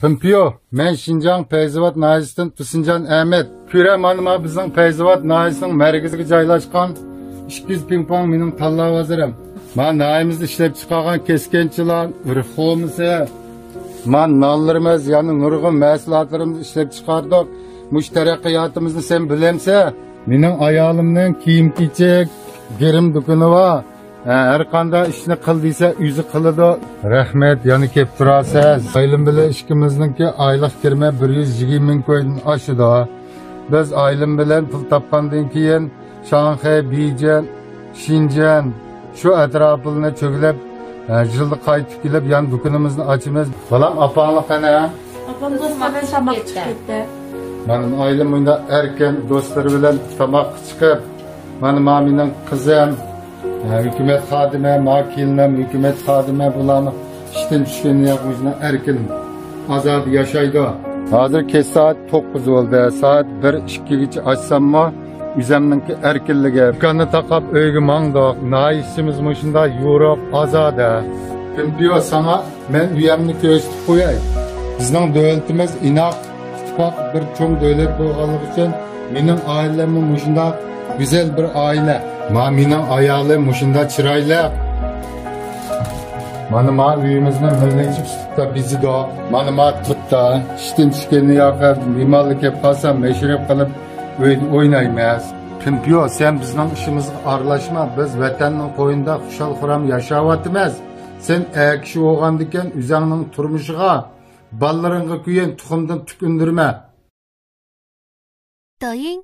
Pimpiyo, men Şinjan Feyzivat Nahiyesidan Tusinjan Ahmet. Küre manıma bizning Feyzivat Nahiyesining merkeziga joylashgan 200 pimpon mening tanlovozim. Men nahiyemizda ishlab chiqargan keskinchilar, urfomisi, men nonlarimiz, ya'ni nurg'un mahsulotlarimizni ishlab chiqardik. Mush taraqqiyotimizni sen bilamsa, mening ayolimning kiyim-kechak, girim do'koni bor. Her qanday ishni qil desa, o'zi qiladi. Rahmat, yana kelib turasiz. Aylim bilan ishkimizningki oylik kirma 120 ming ko'ydan oshidi. Biz aylim bilan pul topgandan keyin Shanxay, Bijan, Xinjiang shu atrofini cho'g'lab, yilda qaytib kelib, yana do'konimizni ochamiz. Balam apanglar qana? Apam do'stlar tamoq chiqibdi. Mening oilam bunda erkin do'stlar bilan tamoq chiqib, mening qizim hükümet xodimi, makilim, hükümet xodimi bularni ishdan tushganda o'zini erkin, azod yashaydi. Hozir kech soat 9 bo'ldi. Soat 1-2 gacha ochsammi, o'zimninki erkinligi. Do'konni taqab uyga mangdoq. Naisimiz shunda yo'roq, ozoda. Kimdiyo sana men uyamni ko'rsatib qo'yay. Bizning davlatimiz inoq, ittifoq bir cho'ng davlat bo'lganligi uchun mening oilamim shunda güzel bir aile. Mening ayolim shunda chiroyli. Mana uyimizni millatchi tutda bizida. Mana tutda ishdan tushganda yoqib, bemallik kelib qolsam, meshrab qilib o'ynaymiz. Kimpiyo, sen bizning ishimizga aralashma. Biz vatanning qo'yinda xushal-xuram yashayapmiz. Sen kishi bo'lgandikan, o'zingning turmushiga, bolalarga kuyen tuxumdan tuk undirma. 抖音